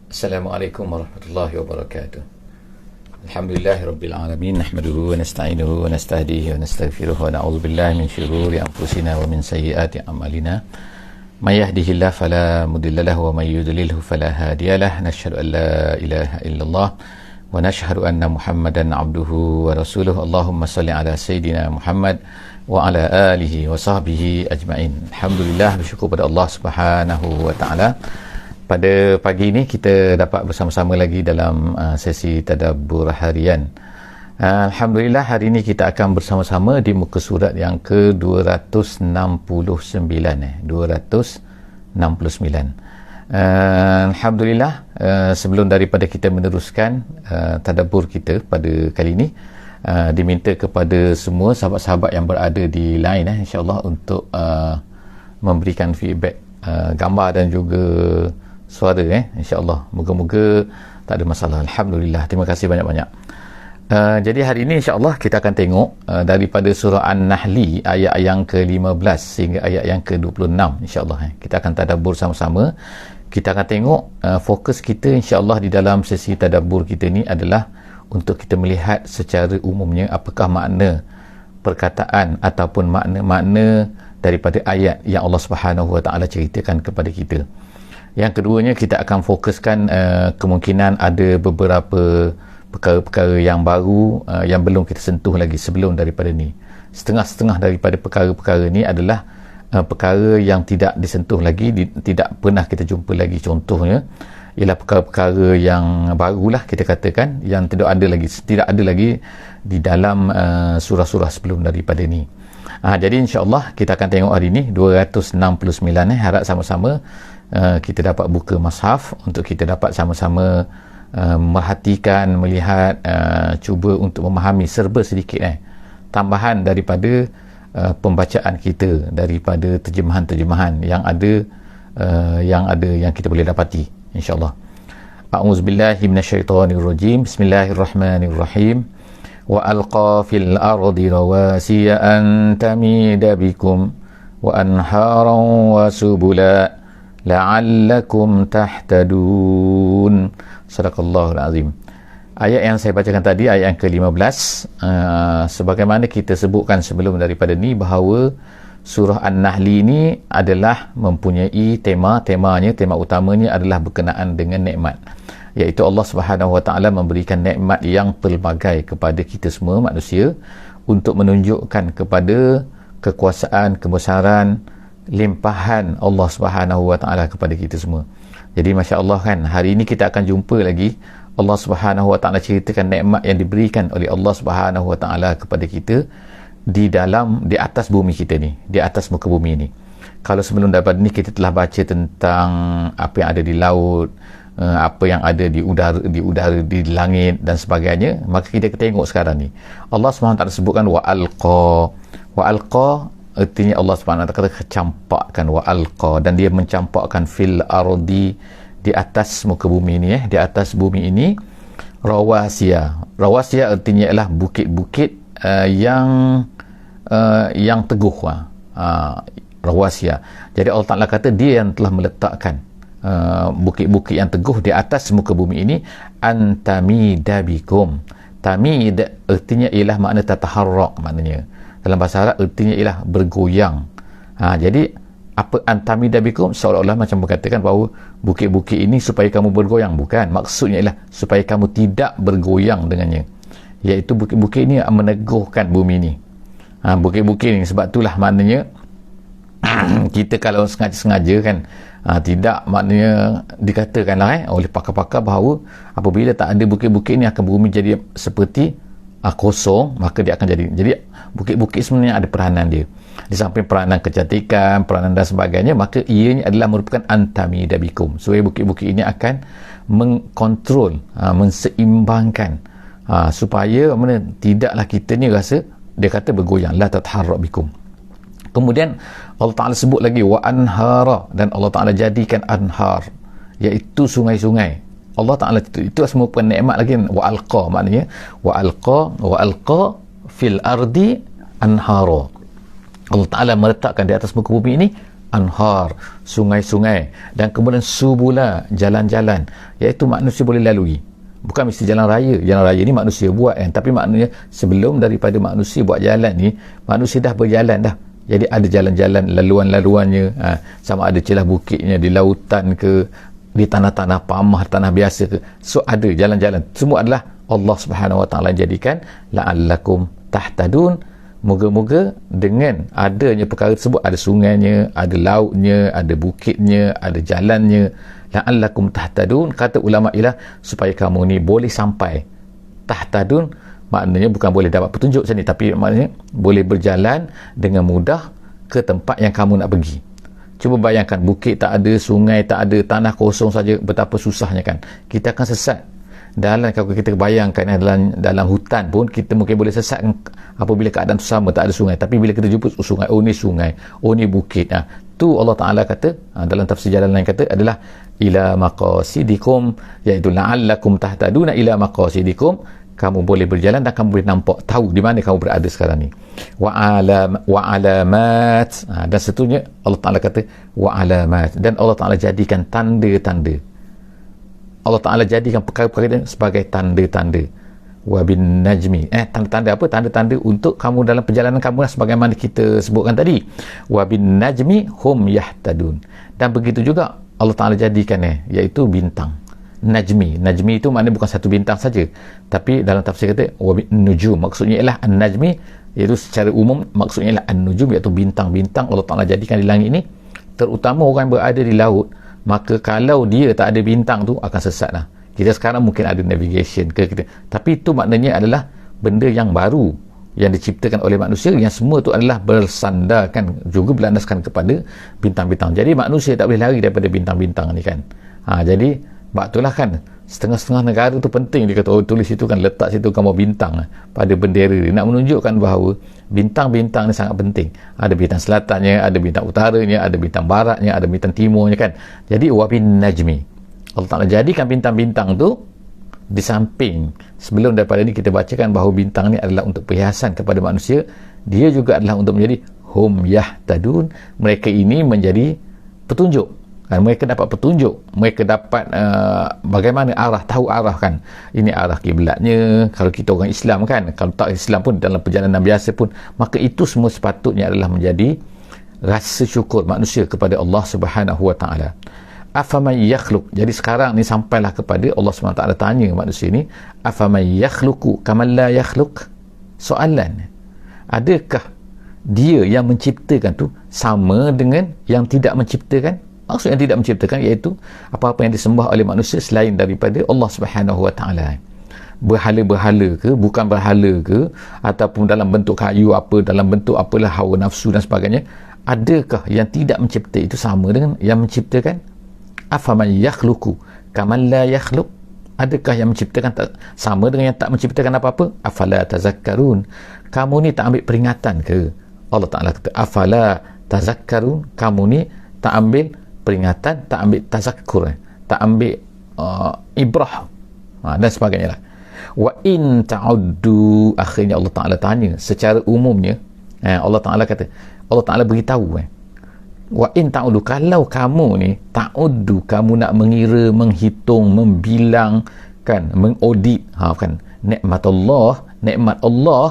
Assalamualaikum warahmatullahi wabarakatuh. Alhamdulillahi rabbil alamin, nahmaduhu wa nasta'inuhu wa nastahdihi wa nastaghfiruh wa na'udzu billahi min syururi anfusina wa min sayyiati a'malina. May yahdihillahu fala mudilla lahu wa may yudlilhu fala hadiyalah. Nashhadu an la ilaha illallah wa nashhadu anna Muhammadan abduhu wa rasuluh. Allahumma salli ala sayidina Muhammad wa ala alihi wa sahbihi ajma'in. Alhamdulillah, bersyukur pada Allah Subhanahu wa taala. Pada pagi ini kita dapat bersama-sama lagi dalam sesi tadabbur harian. Alhamdulillah, hari ini kita akan bersama-sama di muka surat yang ke-269. 269. Alhamdulillah, sebelum daripada kita meneruskan tadabbur kita pada kali ini, diminta kepada semua sahabat-sahabat yang berada di line insya-Allah untuk memberikan feedback gambar dan juga suara insya-Allah. Moga-moga tak ada masalah. Alhamdulillah, terima kasih banyak-banyak. Jadi hari ini insya-Allah kita akan tengok daripada surah An-Nahli ayat yang ke-15 sehingga ayat yang ke-26 insya-Allah. Kita akan tadabbur sama-sama. Kita akan tengok fokus kita insya-Allah di dalam sesi tadabbur kita ni adalah untuk kita melihat secara umumnya apakah makna perkataan ataupun makna-makna daripada ayat yang Allah Subhanahu Wa Taala ceritakan kepada kita. Yang keduanya, kita akan fokuskan kemungkinan ada beberapa perkara-perkara yang baru yang belum kita sentuh lagi sebelum daripada ni. Setengah-setengah daripada perkara-perkara ni adalah perkara yang tidak disentuh lagi, tidak pernah kita jumpa lagi. Contohnya ialah perkara-perkara yang barulah kita katakan, yang tidak ada lagi di dalam surah-surah sebelum daripada ni. Jadi insya-Allah kita akan tengok hari ni 269. Harap sama-sama kita dapat buka mushaf untuk kita dapat sama-sama merhatikan, melihat, cuba untuk memahami serba sedikit tambahan daripada pembacaan kita, daripada terjemahan-terjemahan yang ada yang kita boleh dapati insya-Allah. A'udzubillahi minasyaitonirrajim. Bismillahirrahmanirrahim. Wa alqa fil ardi rawasiya an tamida bikum wa anharan wa subula la'allakum tahtadun. Sadaqallahul azim. Ayat yang saya bacakan tadi, ayat yang ke-15, sebagaimana kita sebutkan sebelum daripada ni bahawa surah An-Nahli ini adalah mempunyai tema utamanya adalah berkenaan dengan nikmat, iaitu Allah Subhanahu Wa Taala memberikan nikmat yang pelbagai kepada kita semua manusia untuk menunjukkan kepada kekuasaan, kebesaran, limpahan Allah Subhanahu Wa Taala kepada kita semua. Jadi masya-Allah kan, hari ini kita akan jumpa lagi Allah Subhanahu Wa Taala ceritakan nikmat yang diberikan oleh Allah Subhanahu Wa Taala kepada kita di atas bumi kita ni, di atas muka bumi ni. Kalau sebelum daripada ni kita telah baca tentang apa yang ada di laut, apa yang ada di udara, di langit dan sebagainya, maka kita tengok sekarang ni Allah SWT sebutkan wa alqa. Artinya Allah SWT kata campakkan, wa alqa, dan dia mencampakkan fil ardi, di atas muka bumi ni, di atas bumi ini, rawasiya artinya ialah bukit-bukit yang teguh, rawasiya. Jadi Allah Ta'ala kata dia yang telah meletakkan bukit-bukit yang teguh di atas muka bumi ini. Antamida bikum. Tamid artinya ialah makna tataharrak, maknanya dalam bahasa Arab artinya ialah bergoyang. Jadi apa antamida bikum, seolah-olah macam berkatakan bahawa bukit-bukit ini supaya kamu bergoyang. Bukan, maksudnya ialah supaya kamu tidak bergoyang dengannya, iaitu bukit-bukit ini meneguhkan bumi ini. Bukit-bukit ini, sebab itulah maknanya kita kalau sengaja kan, tidak, maknanya dikatakanlah oleh pakar-pakar bahawa apabila tak ada bukit-bukit ini akan bumi jadi seperti kosong, maka dia akan jadi bukit-bukit sebenarnya ada peranan dia. Di samping peranan kecantikan, peranan dan sebagainya, maka ianya adalah merupakan antamida bikum, supaya bukit-bukit ini akan mengkontrol, menseimbangkan, supaya tidaklah kita ni rasa, dia kata bergoyang, la tatharrak bikum. Kemudian Allah Ta'ala sebut lagi wa anhara, dan Allah Ta'ala jadikan anhar, iaitu sungai-sungai. Allah Ta'ala itu semua pun nikmat lagi. Wa alqa, maknanya wa alqa fil ardi anhara. Allah Ta'ala meletakkan di atas muka bumi ini anhar, sungai-sungai, dan kemudian subula, jalan-jalan, iaitu manusia boleh lalui. Bukan mesti jalan raya. Jalan raya ni manusia buat kan, tapi maknanya sebelum daripada manusia buat jalan ni, manusia dah berjalan dah. Jadi ada jalan-jalan, laluan-laluannya, sama ada celah bukitnya, di lautan ke, di tanah-tanah pamah, tanah biasa ke, so ada jalan-jalan. Semua adalah Allah Subhanahu Wa Taala jadikan la'allakum tahtadun. Moga-moga dengan adanya perkara tersebut, ada sungainya, ada lautnya, ada bukitnya, ada jalannya, la'allakum tahtadun, kata ulama ialah supaya kamu ni boleh sampai. Tahtadun maknanya bukan boleh dapat petunjuk macam ni, tapi maknanya boleh berjalan dengan mudah ke tempat yang kamu nak pergi. Cuba bayangkan, bukit tak ada, sungai tak ada, tanah kosong saja, betapa susahnya kan. Kita akan sesat. Kalau kita bayangkan dalam hutan pun kita mungkin boleh sesat apabila keadaan tu sama, tak ada sungai. Tapi bila kita jumpa sungai, oh ni sungai, oh ni bukit, tu Allah Ta'ala kata, dalam tafsir jalan lain kata adalah ila maqasidikum, iaitu la'allakum tahtaduna ila maqasidikum, kamu boleh berjalan dan kamu boleh nampak, tahu di mana kamu berada sekarang ni. Wa alamat, dan seterusnya Allah Ta'ala kata wa alamat, dan Allah Ta'ala jadikan tanda-tanda. Allah Ta'ala jadikan perkara-perkara sebagai tanda-tanda. Wa bin najmi, tanda-tanda apa? Tanda-tanda untuk kamu dalam perjalanan kamu lah, sebagaimana kita sebutkan tadi. Wa bin najmi hum yahtadun, dan begitu juga Allah Ta'ala jadikan iaitu bintang. Najmi itu maknanya bukan satu bintang saja, tapi dalam tafsir kata wa bin nujum, maksudnya ialah an-najmi, iaitu secara umum maksudnya ialah an-nujum, iaitu bintang-bintang Allah Ta'ala jadikan di langit ini, terutama orang yang berada di laut. Maka kalau dia tak ada bintang tu akan sesat lah. Kita sekarang mungkin ada navigation ke kita, tapi itu maknanya adalah benda yang baru yang diciptakan oleh manusia, yang semua tu adalah bersandarkan juga berlandaskan kepada bintang-bintang. Jadi manusia tak boleh lari daripada bintang-bintang ni kan. Jadi sebab itulah kan setengah-setengah negara tu penting, dia kata tulis situ kan, letak situ gambar bintang pada bendera dia, nak menunjukkan bahawa bintang-bintang ni sangat penting. Ada bintang selatannya, ada bintang utaranya, ada bintang baratnya, ada bintang timurnya kan. Jadi wabin najmi, Allah Ta'ala jadikan bintang-bintang tu di samping. Sebelum daripada ni kita bacakan bahawa bintang ni adalah untuk perhiasan kepada manusia, dia juga adalah untuk menjadi hum yahtadun, mereka ini menjadi petunjuk. Mereka dapat petunjuk, mereka dapat bagaimana arah, tahu arah kan, ini arah kiblatnya kalau kita orang Islam kan. Kalau tak Islam pun dalam perjalanan biasa pun, maka itu semua sepatutnya adalah menjadi rasa syukur manusia kepada Allah Subhanahu Wa Taala. Afaman yakhluq, jadi sekarang ni sampailah kepada Allah Subhanahu Wa Taala tanya manusia ni, afaman yakhluqu kaman la yakhluq, soalan, adakah dia yang menciptakan tu sama dengan yang tidak menciptakan? Maksud yang tidak menciptakan iaitu apa-apa yang disembah oleh manusia selain daripada Allah Subhanahu Wa Taala. Berhala-berhala ke, bukan berhala ke, ataupun dalam bentuk kayu apa, dalam bentuk apalah, hawa nafsu dan sebagainya. Adakah yang tidak mencipta itu sama dengan yang menciptakan? Afaman yakhluqu kaman la yakhluq, adakah yang menciptakan sama dengan yang tak menciptakan apa-apa? Afala tazakkarun, kamu ni tak ambil peringatan ke? Allah Ta'ala kata afala tazakkarun, kamu ni tak ambil peringatan, tak ambil tazakkur, tak ambil ibrah dan sebagainya lah. Wa in ta'uddu, akhirnya Allah Ta'ala tanya secara umumnya. Allah Ta'ala kata, Allah Ta'ala beritahu wa in ta'uddu, kalau kamu ni ta'uddu, kamu nak mengira, menghitung, membilang kan, mengaudit kan, nikmat Allah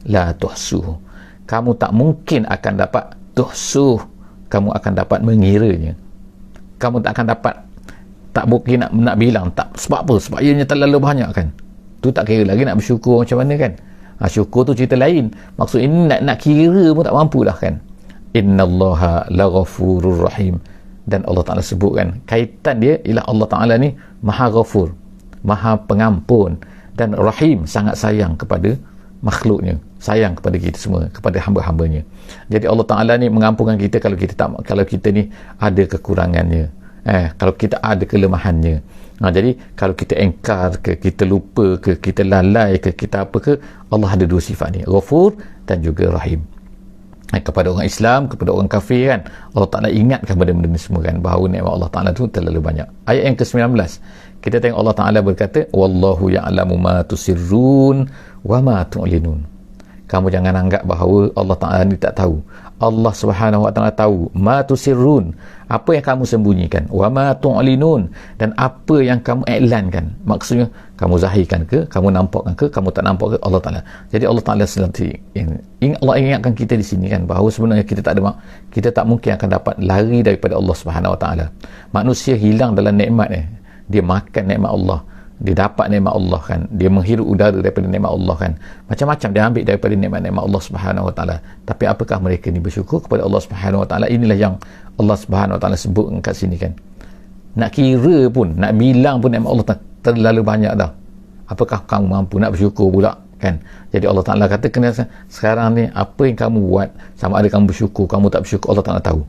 la tuhsuh, kamu tak mungkin akan dapat tuhsuh, kamu akan dapat mengiranya. Kamu tak akan dapat, tak mungkin nak bilang, tak, sebab apa? Sebab ianya terlalu banyak kan. Tu tak kira lagi nak bersyukur macam mana kan. Syukur tu cerita lain. Maksud ini nak kira pun tak mampu lah kan. Innallaha laghafurur rahim, dan Allah Ta'ala sebutkan kaitan dia ialah Allah Ta'ala ni maha ghafur, maha pengampun, dan rahim, sangat sayang kepada makhluknya, sayang kepada kita semua, kepada hamba-hambanya. Jadi Allah Ta'ala ni mengampunkan kita kalau kita ni ada kekurangannya, kalau kita ada kelemahannya. Jadi kalau kita engkar ke, kita lupa ke, kita lalai ke, kita apa ke, Allah ada dua sifat ni, Ghafur dan juga Rahim. Kepada orang Islam, kepada orang kafir kan, Allah Ta'ala ingatkan benda-benda ni semua kan, bahawa nikmat Allah Ta'ala tu terlalu banyak. Ayat yang ke-19 kita tengok Allah Ta'ala berkata, wallahu ya'lamu ma tusirrun wa ma tu'linun, Kamu jangan anggap bahawa Allah Ta'ala ni tak tahu. Allah Subhanahu Wa Ta'ala tahu ma tusirrun, apa yang kamu sembunyikan, wa ma tu'linun, dan apa yang kamu iklankan. Maksudnya kamu zahirkan ke, kamu nampakkan ke, kamu tak nampak ke, Allah Ta'ala. Jadi Allah Ta'ala sendiri, Allah ingatkan kita di sini kan, bahawa sebenarnya kita tak mungkin akan dapat lari daripada Allah Subhanahu Wa Ta'ala. Manusia hilang dalam nikmat dia makan nikmat Allah, dia dapat nikmat Allah kan, dia menghirup udara daripada nikmat Allah kan, macam-macam dia ambil daripada nikmat-nikmat Allah Subhanahu Wa Ta'ala. Tapi apakah mereka ni bersyukur kepada Allah Subhanahu Wa Ta'ala? Inilah yang Allah Subhanahu Wa Ta'ala sebut kat sini kan. Nak kira pun, nak bilang pun nikmat Allah terlalu banyak dah. Apakah kamu mampu nak bersyukur pula kan? Jadi Allah Ta'ala kata, kena sekarang ni apa yang kamu buat, sama ada kamu bersyukur, kamu tak bersyukur, Allah Ta'ala tahu.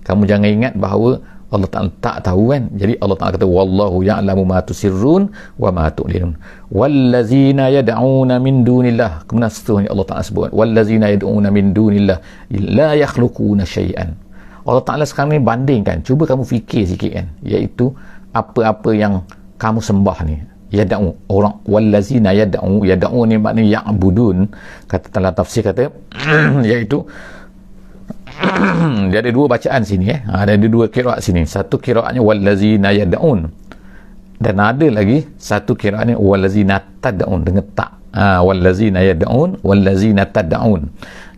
Kamu jangan ingat bahawa Allah Ta'ala tak tahu kan. Jadi Allah Ta'ala kata, wallahu ya'lamu ma tusirrun wa ma tu'linun wallazina yad'una min dunillah. Kemudian seterusnya Allah Ta'ala sebut, wallazina yad'una min dunillah la yakhluquna syai'an. Allah Ta'ala sekarang ni bandingkan, cuba kamu fikir sikit kan, iaitu apa-apa yang kamu sembah ni, yad'u, orang, wallazina yad'u ni maknanya ya'budun. Kata dalam tafsir kata iaitu dia ada dua bacaan sini ada dua qiraat sini. Satu qiraatnya wallazina yad'un, dan ada lagi satu qiraatnya wallazina tad'un dengan tak. Wallazina yad'un wallazina tad'un.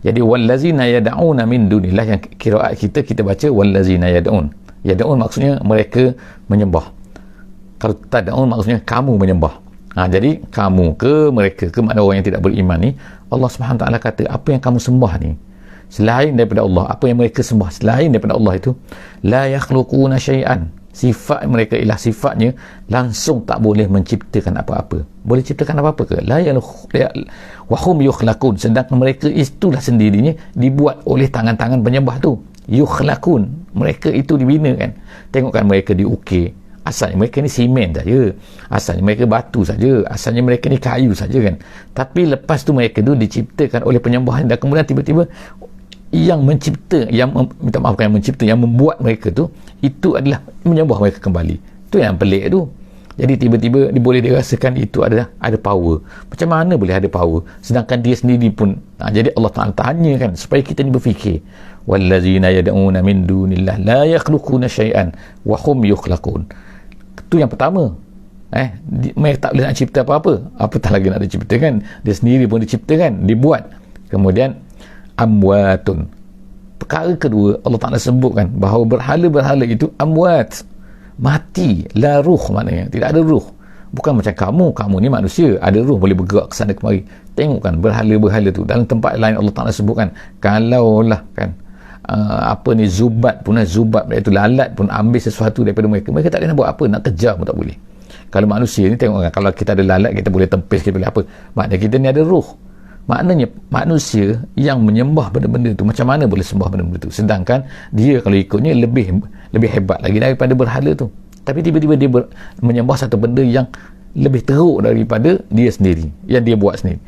Jadi wallazina yad'una min dunillah, yang qiraat kita baca wallazina yad'un. Yad'un maksudnya mereka menyembah. Kalau tad'un maksudnya kamu menyembah. Jadi kamu ke mereka ke, makna orang yang tidak beriman ni, Allah Subhanahu Wa Ta'ala kata apa yang kamu sembah ni selain daripada Allah, apa yang mereka sembah selain daripada Allah itu, la yakhluquna syai'an, sifat mereka ialah sifatnya langsung tak boleh menciptakan apa-apa. Boleh ciptakan apa-apa ke? La wa hum yukhlaqun, sedangkan mereka itulah sendirinya dibuat oleh tangan-tangan penyembah tu. Yukhlaqun, mereka itu dibina kan. Tengokkan mereka diukir, asalnya mereka ni simen saja, asalnya mereka batu saja, asalnya mereka ni kayu saja kan. Tapi lepas tu mereka tu diciptakan oleh penyembah, dan kemudian tiba-tiba yang mencipta, yang minta maaf, yang mencipta, yang membuat mereka tu, itu adalah menyembah mereka kembali. Tu yang pelik tu. Jadi tiba-tiba boleh dirasakan itu ada power. Macam mana boleh ada power sedangkan dia sendiri pun. Jadi Allah Ta'ala tanya kan, supaya kita ni berfikir, wallazina yad'una min dunillah la yakhluquna syai'an wa hum yukhlaqun. Itu yang pertama. Mereka tak boleh nak cipta apa-apa, apatah lagi nak diciptakan. Dia sendiri pun diciptakan, dibuat. Kemudian amwatun. Perkara kedua, Allah Ta'ala sebutkan bahawa berhala-berhala itu amwat, mati, la ruh, maknanya tidak ada ruh. Bukan macam kamu ni manusia, ada ruh, boleh bergerak ke sana kemari. Tengokkan berhala-berhala tu, dalam tempat lain Allah Ta'ala sebutkan, kalaulah kan zubat pun, iaitu lalat pun ambil sesuatu daripada mereka tak boleh nak buat apa, nak kejar pun tak boleh. Kalau manusia ni tengokkan, kalau kita ada lalat, kita boleh tempis, kita boleh apa, maknanya kita ni ada ruh. Maknanya manusia yang menyembah benda-benda tu, macam mana boleh sembah benda-benda tu, sedangkan dia kalau ikutnya lebih hebat lagi daripada berhala tu. Tapi tiba-tiba dia menyembah satu benda yang lebih teruk daripada dia sendiri, yang dia buat sendiri.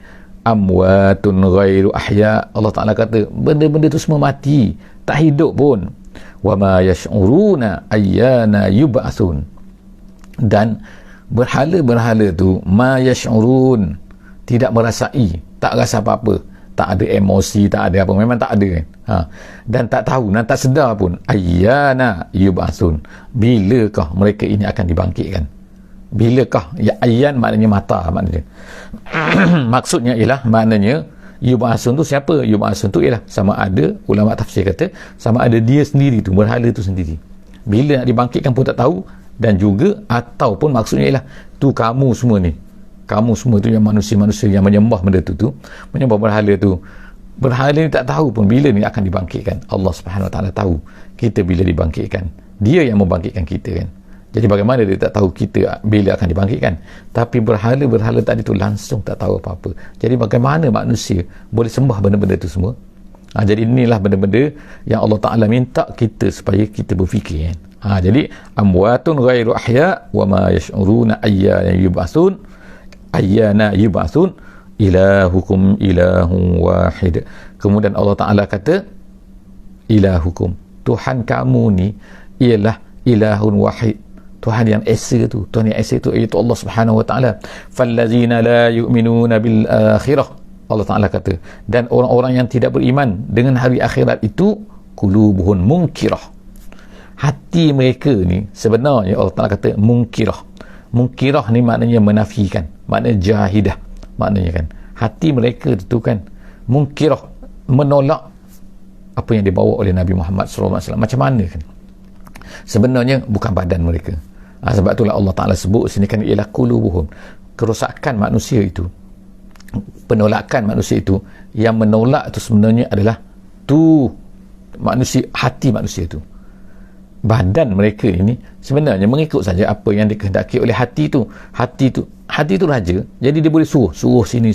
Amwatun ghairu ahya. Allah Ta'ala kata benda-benda tu semua mati, tak hidup pun. Wa ma yash'uruna ayyana yub'atsun. Dan berhala-berhala tu ma yash'urun, tidak merasai, tak rasa apa-apa, tak ada emosi, tak ada apa, memang tak ada kan. Dan tak tahu dan tak sedar pun, ayyana yub'atsun, bilakah mereka ini akan dibangkitkan. Bilakah, ya ayyan maknanya mata, maknanya maksudnya ialah maknanya yub'atsun tu siapa? Yub'atsun tu ialah sama ada, ulama tafsir kata sama ada dia sendiri tu, berhala tu sendiri, bila nak dibangkitkan pun tak tahu. Dan juga ataupun maksudnya ialah tu kamu semua ni, kamu semua tu yang manusia-manusia yang menyembah benda tu menyembah berhala tu, berhala ni tak tahu pun bila ni akan dibangkitkan. Allah Subhanahu Wa Ta'ala tahu kita bila dibangkitkan, dia yang membangkitkan kita kan. Jadi bagaimana dia tak tahu kita bila akan dibangkitkan? Tapi berhala-berhala tadi tu langsung tak tahu apa-apa. Jadi bagaimana manusia boleh sembah benda-benda tu semua? Jadi inilah benda-benda yang Allah Ta'ala minta kita supaya kita berfikir kan. Jadi amwatun ghairu ahya wa ma yash'uruna ayyana yub'atsun ilahukum ilahun wahid. Kemudian Allah Ta'ala kata ilahukum, Tuhan kamu ni ialah ilahun wahid, Tuhan yang esa tu, Tuhan yang esa tu iaitu Allah Subhanahu Wa Ta'ala. Fallazina la yu'minuna bil akhirah, Allah Ta'ala kata, dan orang-orang yang tidak beriman dengan hari akhirat itu qulubuhum munkirah. Hati mereka ni sebenarnya Allah Ta'ala kata munkirah. Munkirah ni maknanya menafikan, maknanya jahidah, maknanya kan hati mereka itu kan munkirah, menolak apa yang dibawa oleh Nabi Muhammad SAW. Macam mana kan? Sebenarnya bukan badan mereka. Sebab itulah Allah Ta'ala sebut sini kan ialah qulubuhum, kerosakan manusia itu, penolakan manusia itu, yang menolak itu sebenarnya adalah tu manusia, hati manusia itu. Badan mereka ini sebenarnya mengikut saja apa yang dikehendaki oleh hati itu. Hati itu raja, jadi dia boleh suruh sini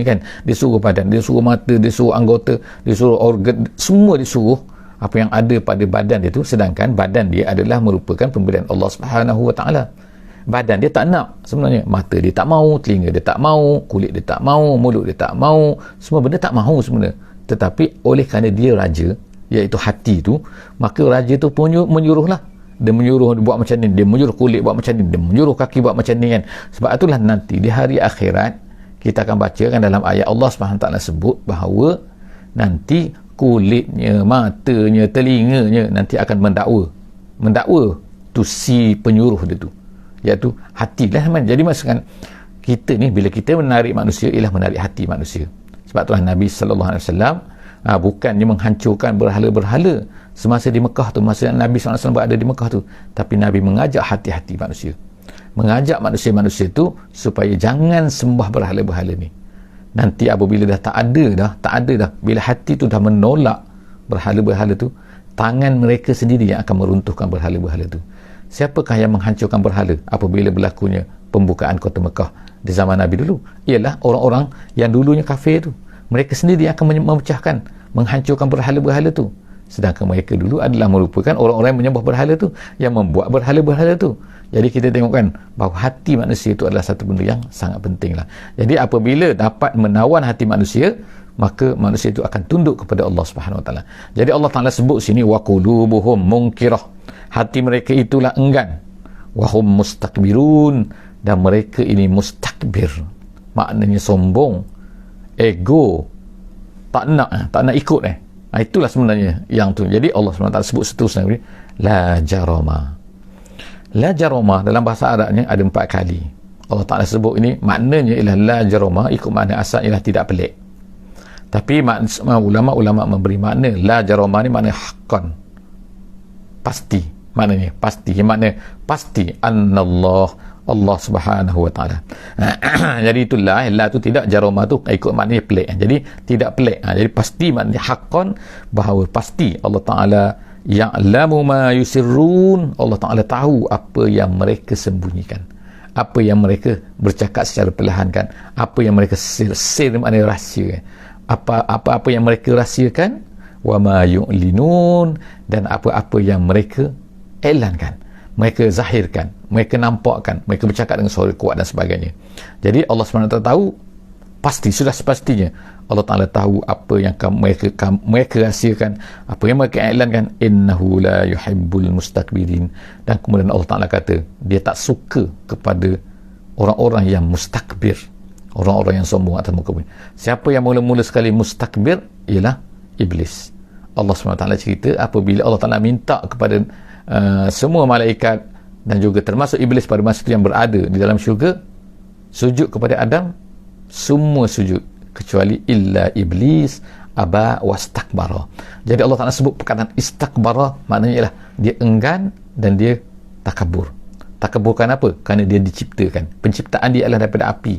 kan, dia suruh badan, dia suruh mata, dia suruh anggota, dia suruh organ, semua disuruh apa yang ada pada badan dia tu. Sedangkan badan dia adalah merupakan pemberian Allah Subhanahu Wa Taala. Badan dia tak nak sebenarnya, mata dia tak mau, telinga dia tak mau, kulit dia tak mau, mulut dia tak mau, semua benda tak mau sebenarnya. Tetapi oleh kerana dia raja, iaitu hati tu, maka raja tu pun menyuruhlah. Dia menyuruh buat macam ni, dia menyuruh kulit buat macam ni, dia menyuruh kaki buat macam ni kan. Sebab itulah nanti di hari akhirat kita akan baca kan dalam ayat Allah SWT sebut bahawa nanti kulitnya, matanya, telinganya nanti akan mendakwa tu si penyuruh dia tu, iaitu hati lah kan. Jadi maksudkan kita ni bila kita menarik manusia ialah menarik hati manusia. Sebab itulah Nabi SAW bukannya menghancurkan berhala-berhala semasa di Mekah tu, masa Nabi SAW berada di Mekah tu, tapi Nabi mengajak hati-hati manusia, mengajak manusia-manusia tu supaya jangan sembah berhala-berhala ni. Nanti apabila dah tak ada dah, bila hati tu dah menolak berhala-berhala tu, tangan mereka sendiri yang akan meruntuhkan berhala-berhala tu. Siapakah yang menghancurkan berhala apabila berlakunya pembukaan kota Mekah di zaman Nabi dulu? Ialah orang-orang yang dulunya kafir tu. Mereka sendiri yang akan memecahkan, menghancurkan berhala-berhala tu. Sedangkan mereka dulu adalah merupakan orang-orang yang menyembah berhala tu, yang membuat berhala-berhala tu. Jadi kita tengokkan bahawa hati manusia itu adalah satu benda yang sangat penting lah. Jadi apabila dapat menawan hati manusia, maka manusia itu akan tunduk kepada Allah Subhanahu Wa Taala. Jadi Allah Taala sebut sini wa qulubuhum munkirah. Hati mereka itulah enggan. Wa hum mustakbirun, dan mereka ini mustakbir. Maknanya sombong, ego, tak nak ikut itulah sebenarnya yang tu. Jadi Allah SWT sebut seterusnya, la jarama. La jarama dalam bahasa Arabnya ada 4 kali Allah Ta'ala sebut ini. Maknanya ialah la jarama, ikut makna asal ialah tidak pelik. Tapi ulama-ulama memberi makna la jarama ni makna haqqan, pasti. Maknanya pasti, makna pasti annallah, Allah Subhanahu Wa Taala. Jadi itulah la tu tidak, jarama tu ikut maknanya pelik. Jadi tidak pelik. Jadi pasti maknanya haqqan, bahawa pasti Allah Taala ya'lamu ma yusirrun. Allah Taala tahu apa yang mereka sembunyikan, apa yang mereka bercakap secara perlahan kan, apa yang mereka sir maknanya rahsia, apa yang mereka rahsiakan, wa ma yu'linun, dan apa-apa yang mereka elankan, mereka zahirkan, mereka nampakkan, mereka bercakap dengan suara kuat dan sebagainya. Jadi Allah SWT tahu pasti, sudah sepastinya Allah Ta'ala tahu apa yang mereka rahsiakan, apa yang mereka elankan. Innahu la yuhibbul mustakbirin. Dan kemudian Allah Ta'ala kata dia tak suka kepada orang-orang yang mustakbir, orang-orang yang sombong atas muka bumi. Siapa yang mula-mula sekali mustakbir ialah Iblis. Allah SWT cerita apabila Allah Ta'ala minta kepada semua malaikat dan juga termasuk Iblis pada masa itu yang berada di dalam syurga sujud kepada Adam, semua sujud kecuali illa Iblis aba wastakbara. Jadi Allah Ta'ala sebut perkataan istakbara, maknanya ialah dia enggan dan dia takabur. Takaburkan apa? Kerana dia diciptakan, penciptaan dia adalah daripada api,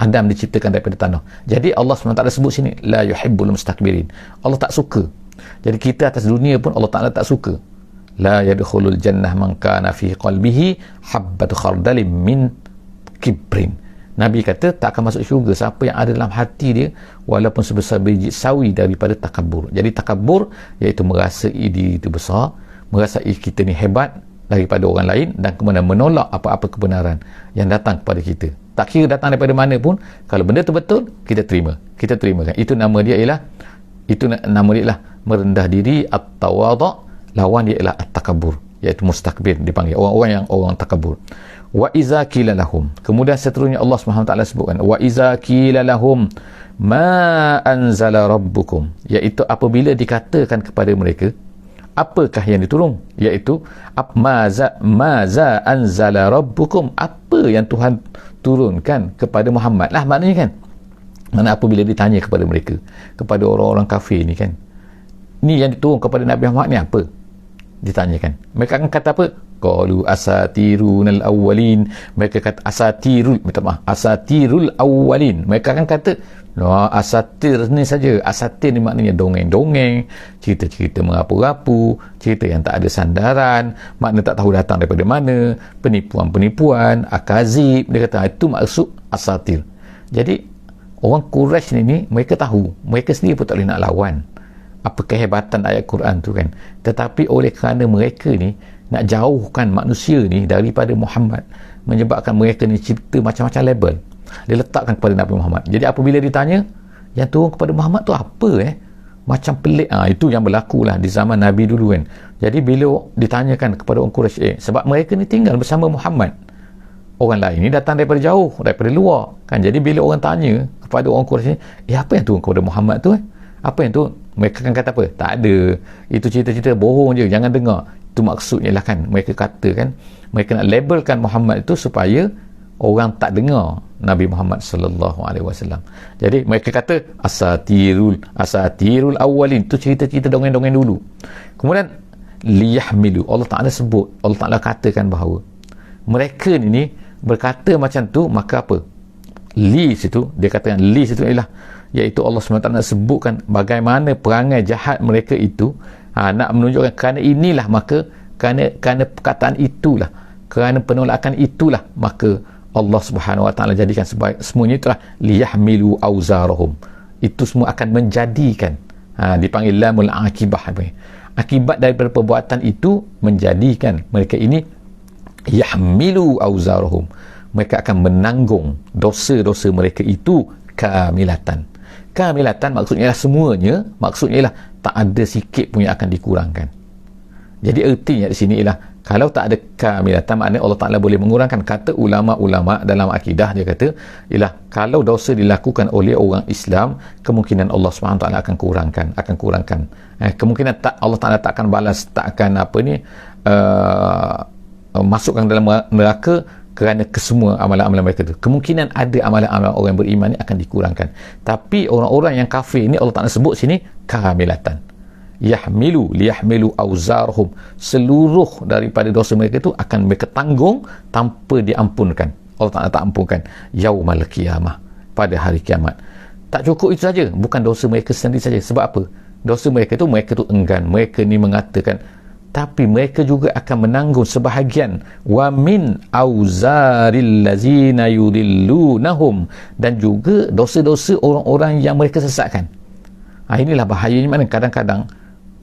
Adam diciptakan daripada tanah. Jadi Allah SWT sebut sini la yuhibbul mustakbirin, Allah tak suka. Jadi kita atas dunia pun Allah Ta'ala tak suka. La yadkhulul jannah man kana fi qalbihi habbatu khardalin min kibrin. Nabi kata tak akan masuk syurga siapa yang ada dalam hati dia walaupun sebesar biji sawi daripada takabur. Jadi takabur iaitu merasai diri itu besar, merasai kita ni hebat daripada orang lain, dan kemudian menolak apa-apa kebenaran yang datang kepada kita. Tak kira datang daripada mana pun, kalau benda tu betul, kita terima kan. Itu nama dia ialah merendah diri, at-tawadhu. Lawan dia ialah at-takabur, iaitu mustakbir dipanggil, orang takabur. Wa iza qila lahum, kemudian seterusnya Allah Subhanahu wa taala sebutkan wa iza qila lahum ma anzala rabbukum, iaitu apabila dikatakan kepada mereka apakah yang diturun, iaitu maza anzala rabbukum, apa yang Tuhan turunkan kepada Muhammad lah maknanya kan. Mana apabila ditanya kepada mereka, kepada orang-orang kafir ni kan, ni yang diturun kepada Nabi Muhammad ni apa, ditanyakan, mereka akan kata apa? Qalu asatirunal awwalin, mereka kata asatirul awwalin, mereka akan kata asatir ni saja. Asatir ni maknanya dongeng-dongeng, cerita-cerita merapu-rapu, cerita yang tak ada sandaran, makna tak tahu datang daripada mana, penipuan-penipuan, akazib. Dia kata itu maksud asatir. Jadi orang Quraisy ni mereka tahu, mereka sendiri pun tak boleh nak lawan apa kehebatan ayat Quran tu kan, tetapi oleh kerana mereka ni nak jauhkan manusia ni daripada Muhammad, menyebabkan mereka ni cipta macam-macam label dia letakkan kepada Nabi Muhammad. Jadi apabila ditanya yang turun kepada Muhammad tu apa macam pelik, itu yang berlaku lah di zaman Nabi dulu kan. Jadi bila ditanyakan kepada orang Quraisy, sebab mereka ni tinggal bersama Muhammad, orang lain ni datang daripada jauh, daripada luar kan. Jadi bila orang tanya kepada orang Quraisy ni, apa yang turun kepada Muhammad tu apa yang tu, mereka akan kata apa? Tak ada, itu cerita-cerita bohong je, jangan dengar. Itu maksudnya lah kan, mereka katakan, mereka nak labelkan Muhammad itu supaya orang tak dengar Nabi Muhammad sallallahu alaihi wasallam. Jadi mereka kata asatirul awwalin, itu cerita-cerita dongeng-dongeng dulu. Kemudian liyahmilu, Allah Taala sebut, Allah Taala katakan bahawa mereka ni berkata macam tu, maka apa? Li situ, dia katakan li situ ialah, iaitu Allah SWT nak sebutkan bagaimana perangai jahat mereka itu, nak menunjukkan kerana inilah, maka kerana perkataan itulah, kerana penolakan itulah, maka Allah Subhanahu Wa Taala jadikan semuanya itulah liyahmilu auzarahum, itu semua akan menjadikan, dipanggil lamul akibah, akibat daripada perbuatan itu menjadikan mereka ini yahmilu auzarahum, mereka akan menanggung dosa-dosa mereka itu kamilatan. Kamilatan maksudnya ialah semuanya, maksudnya ialah tak ada sikit pun yang akan dikurangkan. Jadi ertinya di sini ialah kalau tak ada kamilatan, maknanya Allah Ta'ala boleh mengurangkan. Kata ulama-ulama dalam akidah, dia kata ialah kalau dosa dilakukan oleh orang Islam, kemungkinan Allah SWT akan kurangkan. Kemungkinan Allah Ta'ala tak akan balas, tak akan masukkan dalam neraka kerana kesemua amalan-amalan mereka itu. Kemungkinan ada amalan-amalan orang beriman ni akan dikurangkan. Tapi orang-orang yang kafir ni Allah Ta'ala sebut sini kamilatan. Liyahmilu auzarhum, seluruh daripada dosa mereka itu akan mereka tanggung tanpa diampunkan. Allah Ta'ala tak ampunkan yaumal qiyamah, pada hari kiamat. Tak cukup itu saja, bukan dosa mereka sendiri saja. Sebab apa? Dosa mereka itu enggan, mereka ni mengatakan, tapi mereka juga akan menanggung sebahagian wa min auzaril lazina yudillunahum, dan juga dosa-dosa orang-orang yang mereka sesatkan. Inilah bahayanya, mana kadang-kadang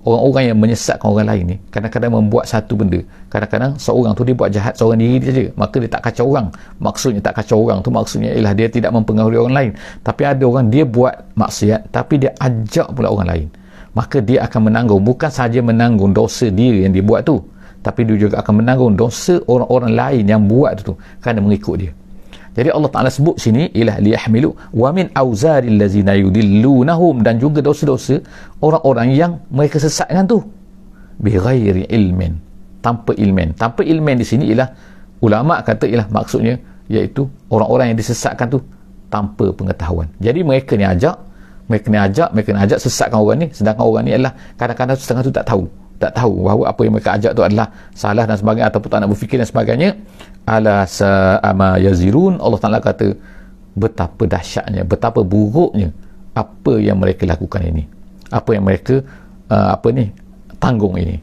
orang-orang yang menyesatkan orang lain ni kadang-kadang membuat satu benda, kadang-kadang seorang tu dia buat jahat seorang diri dia saja, maka dia tak kacau orang. Maksudnya tak kacau orang tu maksudnya ialah dia tidak mempengaruhi orang lain. Tapi ada orang dia buat maksiat tapi dia ajak pula orang lain, maka dia akan menanggung, bukan sahaja menanggung dosa dia yang dia buat tu, tapi dia juga akan menanggung dosa orang-orang lain yang buat tu kerana mengikut dia. Jadi Allah Ta'ala sebut sini ialah liyahmilu wa min auzaril lazina yudillunahum, dan juga dosa-dosa orang-orang yang mereka sesatkan tu bighairi ilmin, tanpa ilmin di sini ialah ulama kata ialah maksudnya iaitu orang-orang yang disesatkan tu tanpa pengetahuan. Jadi mereka ni ajak sesatkan orang ni, sedangkan orang ni adalah kadang-kadang setengah tu tak tahu bahawa apa yang mereka ajak tu adalah salah dan sebagainya, ataupun tak nak berfikir dan sebagainya. Ala sa'ama yazirun, Allah Ta'ala kata betapa dahsyatnya, betapa buruknya apa yang mereka lakukan ini, apa yang mereka tanggung ini.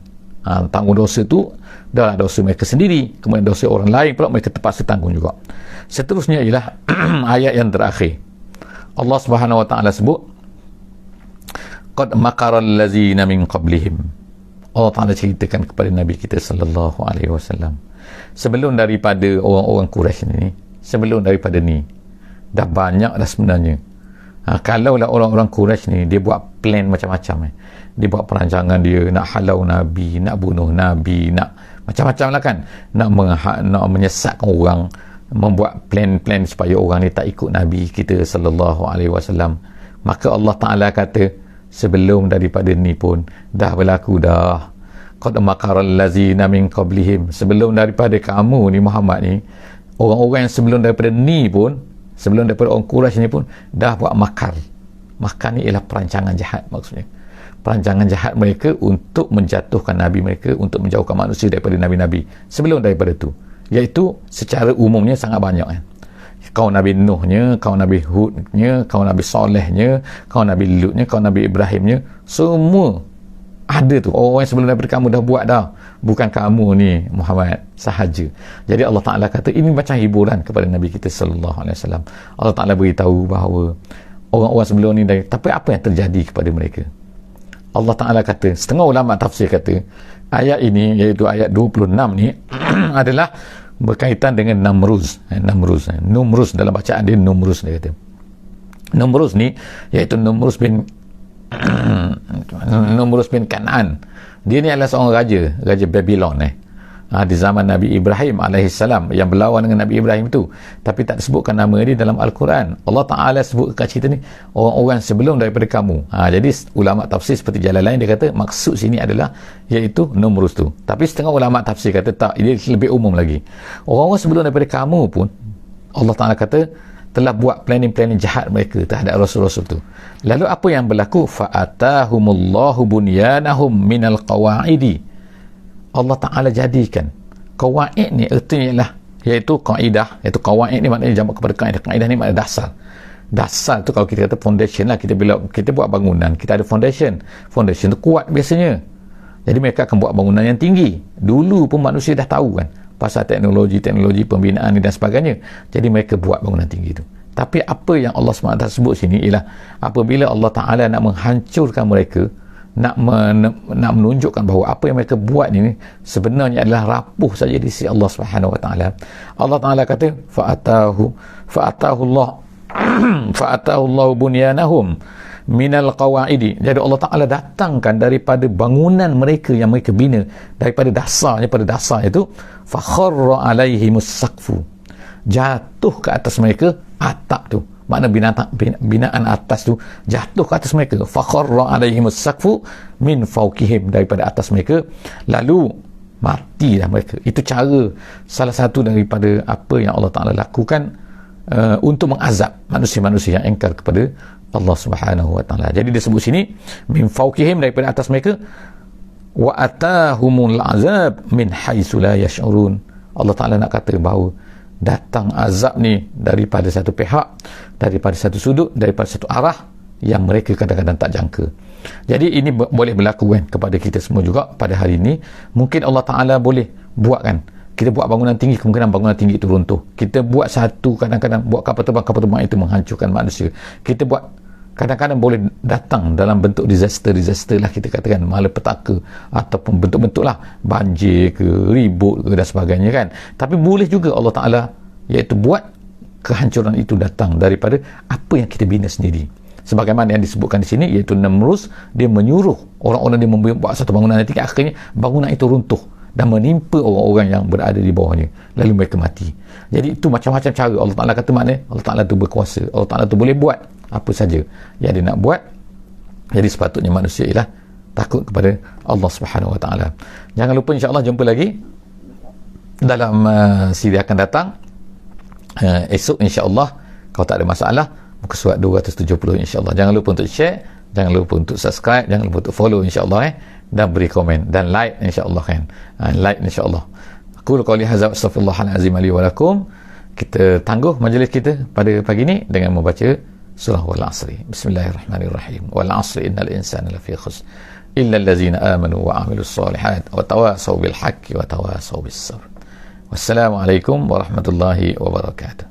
Tanggung dosa tu adalah dosa mereka sendiri, kemudian dosa orang lain pula mereka terpaksa tanggung juga. Seterusnya ialah ayat yang terakhir, Allah Subhanahu Wa Ta'ala sebut qad makaral lazina min qablihim. Allah Ta'ala ceritakan kepada Nabi kita sallallahu alaihi wasallam, sebelum daripada orang-orang Quraisy ni, sebelum daripada ni dah banyak dah sebenarnya. Kalaulah orang-orang Quraisy ni dia buat plan macam-macam, dia buat perancangan, dia nak halau Nabi, nak bunuh Nabi, nak macam-macam lah kan, nak menyesatkan orang, membuat plan-plan supaya orang ni tak ikut Nabi kita sallallahu alaihi wasallam. Maka Allah Ta'ala kata, sebelum daripada ni pun dah berlaku dah. Qad makaral lazina min qablihim, sebelum daripada kamu ni Muhammad ni, orang-orang yang sebelum daripada ni pun, sebelum daripada orang Quraisy ni pun dah buat makar. Makar ni ialah perancangan jahat, maksudnya perancangan jahat mereka untuk menjatuhkan Nabi mereka, untuk menjauhkan manusia daripada Nabi-Nabi sebelum daripada tu, iaitu secara umumnya sangat banyak kan. Kaum Nabi Nuhnya, kaum Nabi Hudnya, kaum Nabi Solehnya, kaum Nabi Lutnya, kaum Nabi Ibrahimnya, semua ada tu. Orang yang sebelum daripada kamu dah buat dah, bukan kamu ni Muhammad sahaja. Jadi Allah Ta'ala kata ini macam hiburan kepada Nabi kita sallallahu alaihi wasallam. Allah Ta'ala beritahu bahawa orang-orang sebelum ni dah, tapi apa yang terjadi kepada mereka? Allah Ta'ala kata, setengah ulama tafsir kata ayat ini, iaitu ayat 26 ni adalah berkaitan dengan Namruz. Numruz dalam bacaan dia Numruz, dia kata Numruz ni iaitu Numruz bin Kan'an. Dia ni adalah seorang raja Babylon di zaman Nabi Ibrahim alaihissalam, yang berlawan dengan Nabi Ibrahim tu, tapi tak disebutkan nama dia dalam Al-Quran. Allah Ta'ala sebut kat cerita ni orang-orang sebelum daripada kamu. Jadi ulama tafsir seperti jalan lain dia kata maksud sini adalah iaitu Numruz tu, tapi setengah ulama tafsir kata tak, ini lebih umum lagi. Orang-orang sebelum daripada kamu pun Allah Ta'ala kata telah buat planning jahat mereka terhadap rasul-rasul tu. Lalu apa yang berlaku? Fa'atahumullahu bunyanahum minal qawa'idi. Allah Ta'ala jadikan qawaid ni, ertinya ialah iaitu kaedah, iaitu qawaid ni maknanya jamak kepada kaedah. Kaedah ni maknanya dasar tu. Kalau kita kata foundation lah, bila kita buat bangunan kita ada foundation tu kuat biasanya, jadi mereka akan buat bangunan yang tinggi. Dulu pun manusia dah tahu kan pasal teknologi pembinaan ni dan sebagainya, jadi mereka buat bangunan tinggi tu. Tapi apa yang Allah SWT sebut sini ialah apabila Allah Ta'ala nak menghancurkan mereka, nak menunjukkan bahawa apa yang mereka buat ni sebenarnya adalah rapuh saja di sisi Allah Subhanahu Wa Ta'ala. Allah Ta'ala kata fa'atahu Allah bunyanahum minal qawaidi. Jadi Allah Ta'ala datangkan daripada bangunan mereka yang mereka bina, daripada dasarnya, pada dasar itu fakharra alaihimus saqfu, jatuh ke atas mereka atap tu. Makna binaan atas tu jatuh ke atas mereka. Fakharra alaihimus saqfu min fawqihim, daripada atas mereka, lalu matilah mereka. Itu cara, salah satu daripada apa yang Allah Ta'ala lakukan untuk mengazab manusia-manusia yang engkar kepada Allah Subhanahu Wa Ta'ala. Jadi disebut sini min fawqihim, daripada atas mereka, wa atahumul azab min haitsu la yash'urun. Allah Ta'ala nak kata bahawa datang azab ni daripada satu pihak, daripada satu sudut, daripada satu arah yang mereka kadang-kadang tak jangka. Jadi ini boleh berlaku kan kepada kita semua juga pada hari ini. Mungkin Allah Ta'ala boleh buat kan, kita buat bangunan tinggi, kemungkinan bangunan tinggi itu runtuh. Kita buat satu, kadang-kadang buat kapal terbang itu menghancurkan manusia. Kita buat, kadang-kadang boleh datang dalam bentuk disaster lah kita katakan, malapetaka ataupun bentuk-bentuk lah, banjir ke, ribut ke dan sebagainya kan. Tapi boleh juga Allah Ta'ala iaitu buat kehancuran itu datang daripada apa yang kita bina sendiri. Sebagaimana yang disebutkan di sini, iaitu Namruz, dia menyuruh orang-orang dia membuat satu bangunan yang tinggi, akhirnya bangunan itu runtuh dan menimpa orang-orang yang berada di bawahnya, lalu mereka mati. Jadi itu macam-macam cara Allah Ta'ala kata, maknanya Allah Ta'ala tu berkuasa, Allah Ta'ala tu boleh buat apa saja yang dia nak buat. Jadi sepatutnya manusia ialah takut kepada Allah Subhanahu Wa Ta'ala. Jangan lupa, insya-Allah jumpa lagi dalam siri akan datang esok, insya-Allah, kalau tak ada masalah, muka surat 270, insya-Allah. Jangan lupa untuk share, jangan lupa untuk subscribe, jangan lupa untuk follow, insya-Allah, dan beri komen dan like, insya-Allah kan. Like, insya-Allah. Aku qouli hadza, astaghfirullahalazim li wa lakum. Kita tangguh majlis kita pada pagi ni dengan membaca surah Wal Asri. Bismillahirrahmanirrahim. Wal Asri innal insana lafi khusr illa allazina amanu wa amilus solihat wa tawasaw bil haqqi wa tawasaw bis sabr. Wassalamualaikum warahmatullahi wabarakatuh.